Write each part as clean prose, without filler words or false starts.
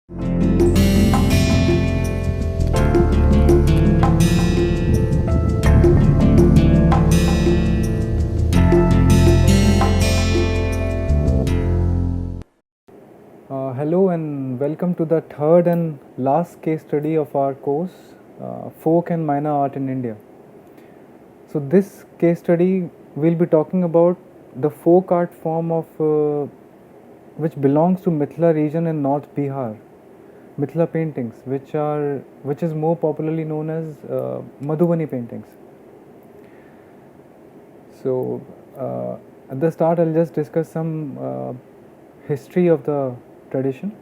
Hello and welcome to the third and last case study of our course, Folk and Minor Art in India. So this case study we'll be talking about the folk art form of which belongs to Mithila region in North Bihar, Mithila paintings, which is more popularly known as Madhubani paintings. So at the start I'll just discuss some history of the tradition.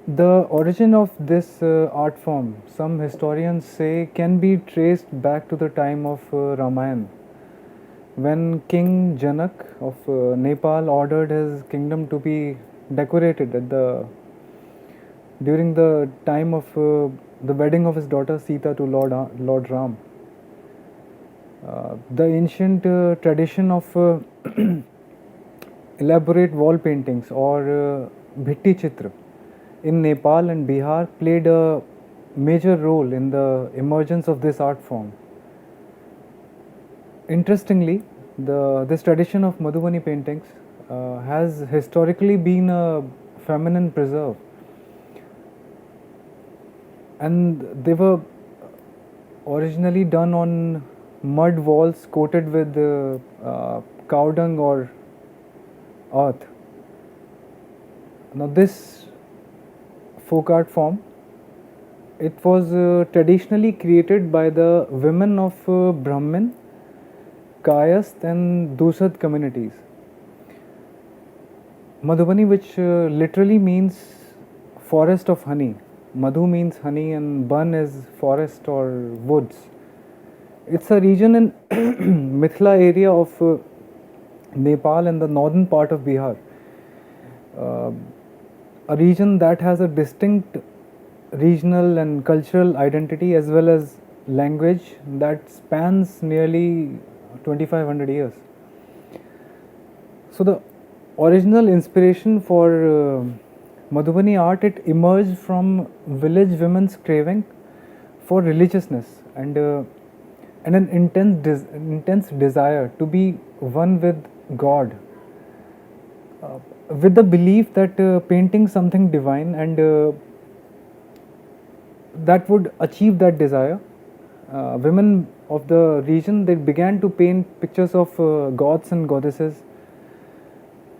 The origin of this art form, some historians say, can be traced back to the time of Ramayana, when King Janak of Nepal ordered his kingdom to be decorated during the time of the wedding of his daughter Sita to Lord Ram. The ancient tradition of elaborate wall paintings or bhitti chitra in Nepal and Bihar played a major role in the emergence of this art form. Interestingly, this tradition of Madhubani paintings has historically been a feminine preserve, and they were originally done on mud walls coated with cow dung or earth. Now this folk art form, it was traditionally created by the women of Brahmin, Kayast and Dusad communities. Madhubani, which literally means forest of honey. Madhu means honey and Ban is forest or woods. It's a region in Mithila area of Nepal and the northern part of Bihar. A region that has a distinct regional and cultural identity as well as language that spans nearly 2500 years. So the original inspiration for Madhubani art, it emerged from village women's craving for religiousness and an intense desire to be one with God, with the belief that painting something divine and that would achieve that desire. Women of the region, they began to paint pictures of gods and goddesses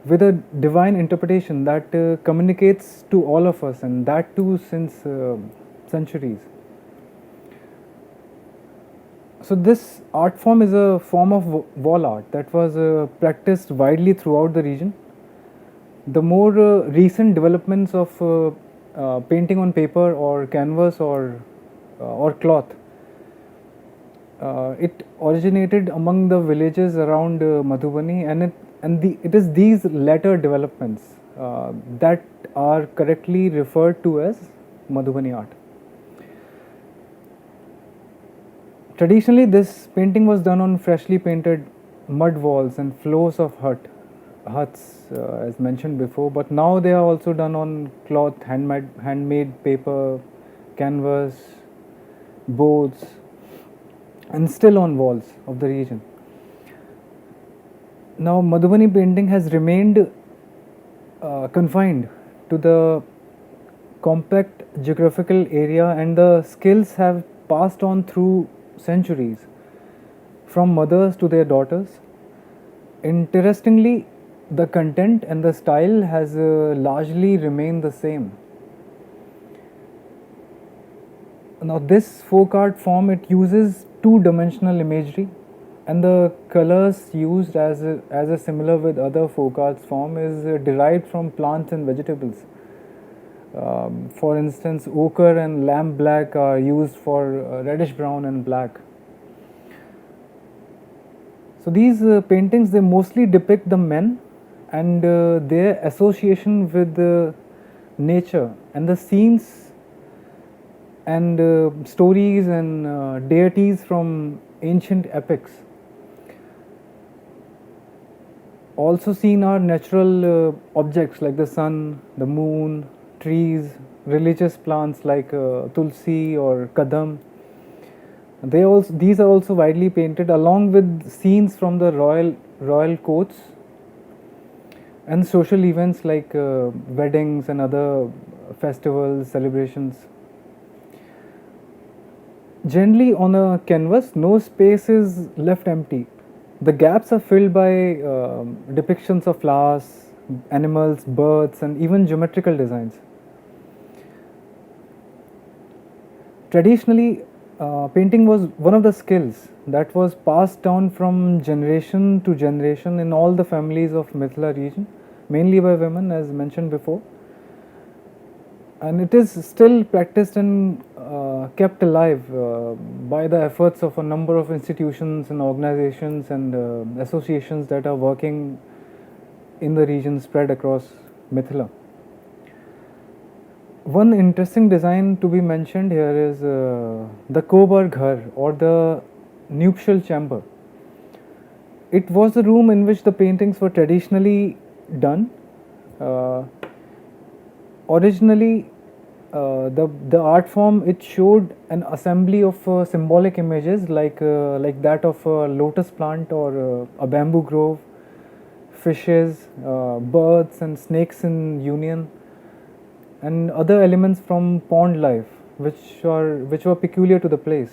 with a divine interpretation that communicates to all of us, and that too since centuries. So this art form is a form of wall art that was practiced widely throughout the region. The more recent developments of painting on paper or canvas or cloth, it originated among the villages around Madhubani, and it is these latter developments that are correctly referred to as Madhubani art. Traditionally, this painting was done on freshly painted mud walls and floors of huts, as mentioned before, but now they are also done on cloth, handmade paper, canvas, boards, and still on walls of the region. Now, Madhubani painting has remained confined to the compact geographical area, and the skills have passed on through centuries from mothers to their daughters. Interestingly, the content and the style has largely remained the same. Now this folk art form, it uses two-dimensional imagery, and the colors used as a similar with other folk arts form is derived from plants and vegetables. For instance, ochre and lamp black are used for reddish brown and black. So these paintings, they mostly depict the men and their association with nature and the scenes and stories and deities from ancient epics. also seen are natural objects like the sun, the moon, trees, religious plants like tulsi or kadam. These are also widely painted along with scenes from the royal courts and social events like weddings and other festivals, celebrations. Generally, on a canvas, no space is left empty. The gaps are filled by depictions of flowers, animals, birds, and even geometrical designs. Traditionally, painting was one of the skills that was passed down from generation to generation in all the families of Mithila region, mainly by women, as mentioned before. And it is still practiced and kept alive by the efforts of a number of institutions and organizations and associations that are working in the region spread across Mithila. One interesting design to be mentioned here is the Kobar Ghar or the nuptial chamber. It was the room in which the paintings were traditionally done. Originally, the art form, it showed an assembly of symbolic images like that of a lotus plant or a bamboo grove, fishes, birds and snakes in union, and other elements from pond life which were peculiar to the place.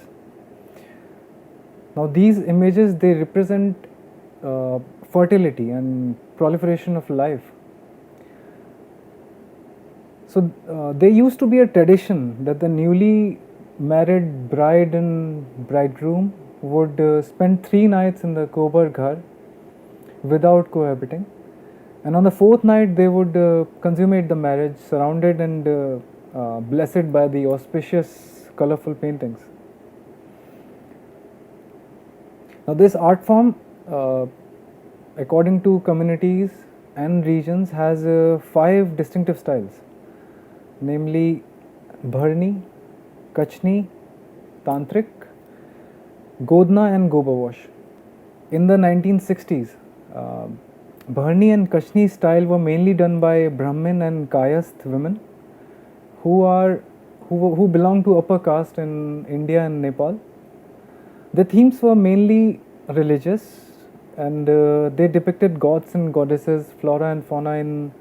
Now these images, they represent fertility and proliferation of life. So there used to be a tradition that the newly married bride and bridegroom would spend 3 nights in the Kobar Ghar without cohabiting, and on the 4th night they would consummate the marriage surrounded and blessed by the auspicious colorful paintings. Now this art form, according to communities and regions, has 5 distinctive styles, namely Bharni, Kachni, Tantrik, Godna and Goba wash. In the 1960s, Bharni and Kachni style were mainly done by Brahmin and Kayasth women who belong to upper caste in India and Nepal. The themes were mainly religious, and they depicted gods and goddesses, flora and fauna in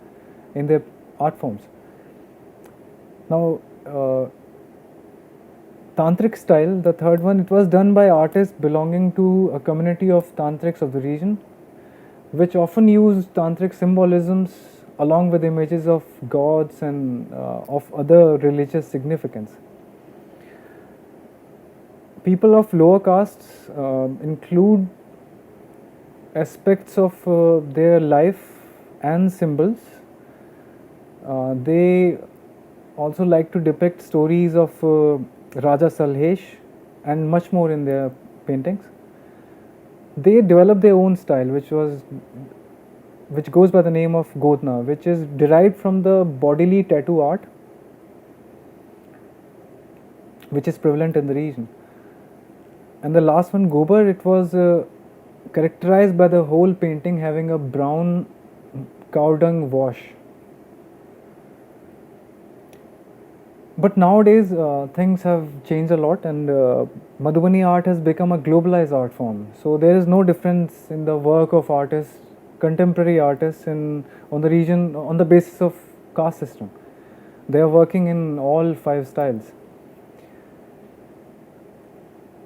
their art forms. Now, Tantric style, the third one, it was done by artists belonging to a community of Tantrics of the region, which often used Tantric symbolisms along with images of gods and of other religious significance. People of lower castes include aspects of their life and symbols. They also like to depict stories of Raja Salhesh and much more in their paintings. They developed their own style, which goes by the name of Godna, which is derived from the bodily tattoo art, which is prevalent in the region. And the last one, Gobar, it was characterized by the whole painting having a brown cow dung wash. But nowadays things have changed a lot, and Madhubani art has become a globalized art form. So there is no difference in the work of artists, contemporary artists on the region on the basis of caste system. They are working in all 5 styles.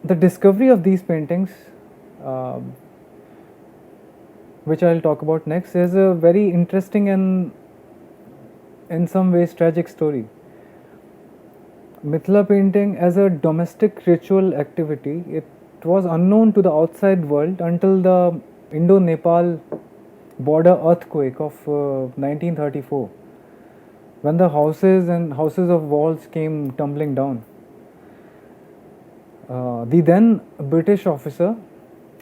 The discovery of these paintings, which I'll talk about next, is a very interesting and in some ways tragic story. Mithila painting as a domestic ritual activity, it was unknown to the outside world until the Indo-Nepal border earthquake of 1934, when the houses of walls came tumbling down. The then British officer,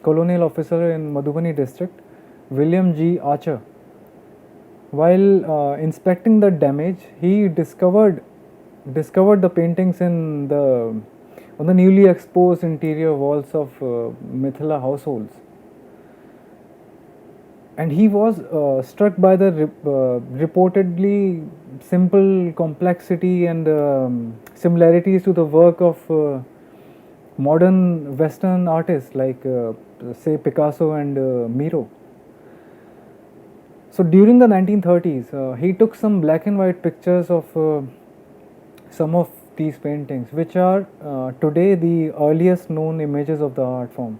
colonial officer in Madhubani district, William G. Archer, while inspecting the damage, he discovered the paintings on the newly exposed interior walls of Mithila households. and he was struck by the reportedly simple complexity and similarities to the work of modern Western artists like say Picasso and Miro. So during the 1930s, he took some black and white pictures of some of these paintings, which are today the earliest known images of the art form.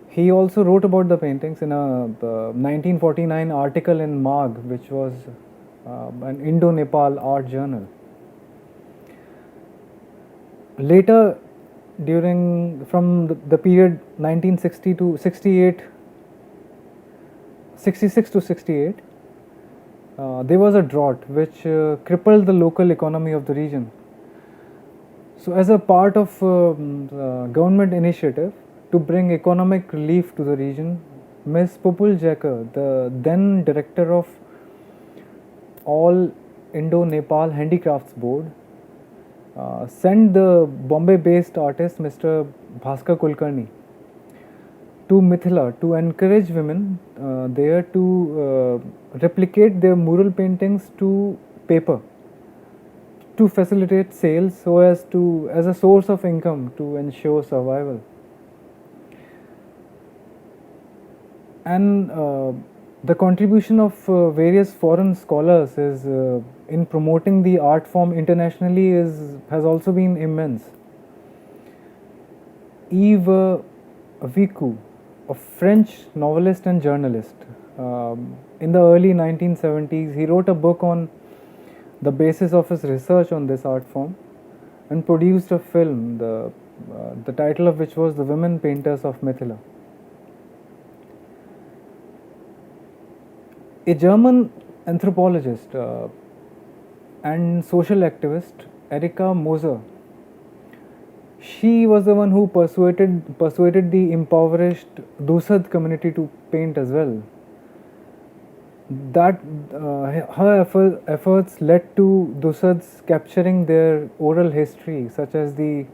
He also wrote about the paintings in a 1949 article in Mag, which was an Indo-Nepal art journal. Later, from the period 1960 to 68, 66 to 68, there was a drought which crippled the local economy of the region. So, as a part of government initiative to bring economic relief to the region, Ms. Pupul Jacker, the then director of All Indo-Nepal Handicrafts Board, sent the Bombay-based artist Mr. BHASKAR Kulkarni to Mithila to encourage women there to replicate their mural paintings to paper to facilitate sales so as a source of income to ensure survival. And the contribution of various foreign scholars is in promoting the art form internationally has also been immense. Yves Vicu, a French novelist and journalist, in the early 1970s, he wrote a book on the basis of his research on this art form and produced a film, the title of which was The Women Painters of Mithila. A German anthropologist and social activist, ERIKA MOSER, she was the one who persuaded the impoverished Dusad community to paint as well. That her efforts led to Dusads capturing their oral history, such as the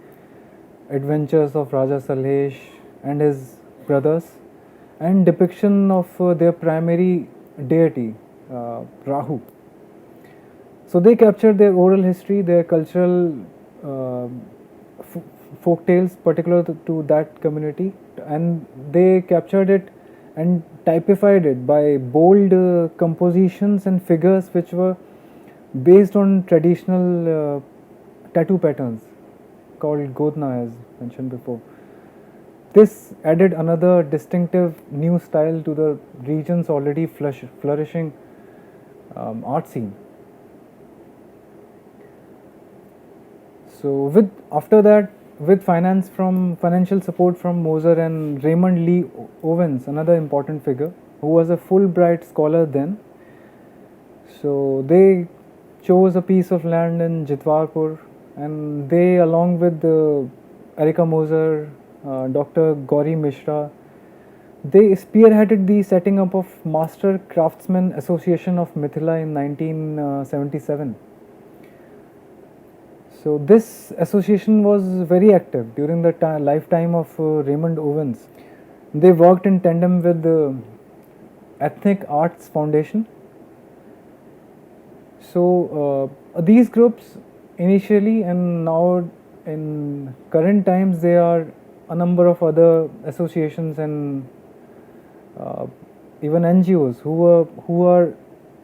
adventures of Raja Salhesh and his brothers, and depiction of their primary deity, Rahu. So they captured their oral history, their cultural folk tales particular to that community, and they captured it and typified it by bold compositions and figures which were based on traditional tattoo patterns called Godna, as mentioned before. This added another distinctive new style to the region's already flourishing art scene. So after that, with financial support from Moser and Raymond Lee Owens, another important figure who was a Fulbright scholar then. So they chose a piece of land in Jitwarpur, and they, along with ERIKA Moser, Dr. Gauri Mishra, they spearheaded the setting up of Master Craftsmen Association of Mithila in 1977. So this association was very active during the lifetime of Raymond Owens. They worked in tandem with the Ethnic Arts Foundation. So these groups initially, and now in current times, there are a number of other associations and even NGOs who are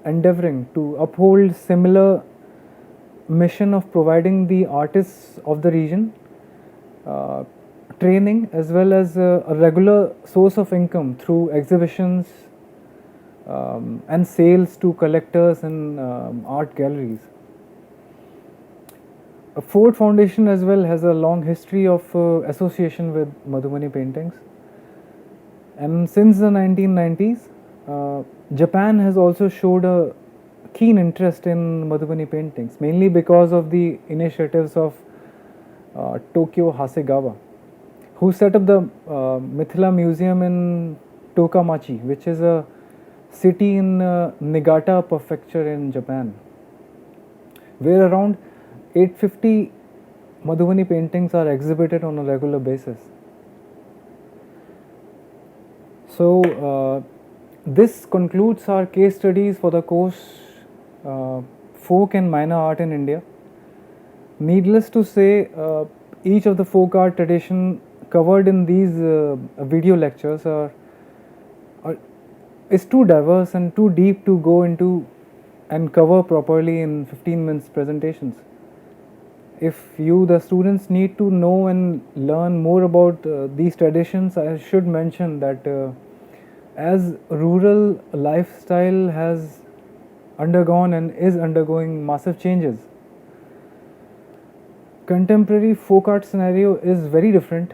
endeavoring to uphold similar mission of providing the artists of the region training as well as a regular source of income through exhibitions and sales to collectors and art galleries. Ford Foundation as well has a long history of association with Madhubani Paintings, and since the 1990s, Japan has also showed a keen interest in Madhubani paintings, mainly because of the initiatives of Tokyo Hasegawa, who set up the Mithila Museum in Tokamachi, which is a city in Niigata Prefecture in Japan, where around 850 Madhubani paintings are exhibited on a regular basis. So this concludes our case studies for the course Folk and Minor Art in India. Needless to say, each of the folk art tradition covered in these video lectures is too diverse and too deep to go into and cover properly in 15 minutes presentations. If you, the students, need to know and learn more about these traditions, I should mention that as rural lifestyle has undergone and is undergoing massive changes, contemporary folk art scenario is very different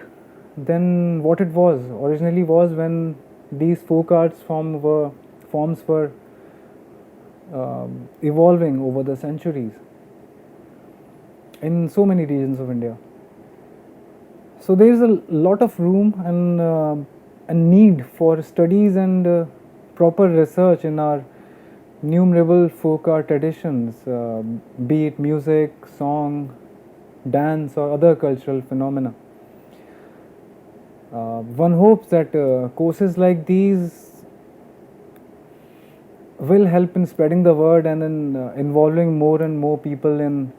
than what it was originally was when these folk arts forms were evolving over the centuries in so many regions of India. So there is a lot of room and a need for studies and proper research in our innumerable folk art traditions, be it music, song, dance, or other cultural phenomena. One hopes that courses like these will help in spreading the word and in involving more and more people in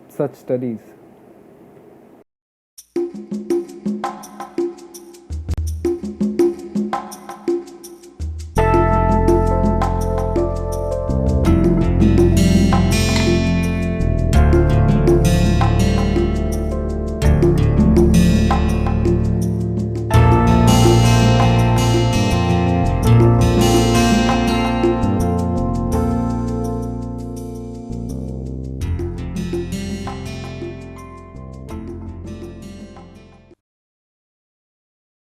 such studies.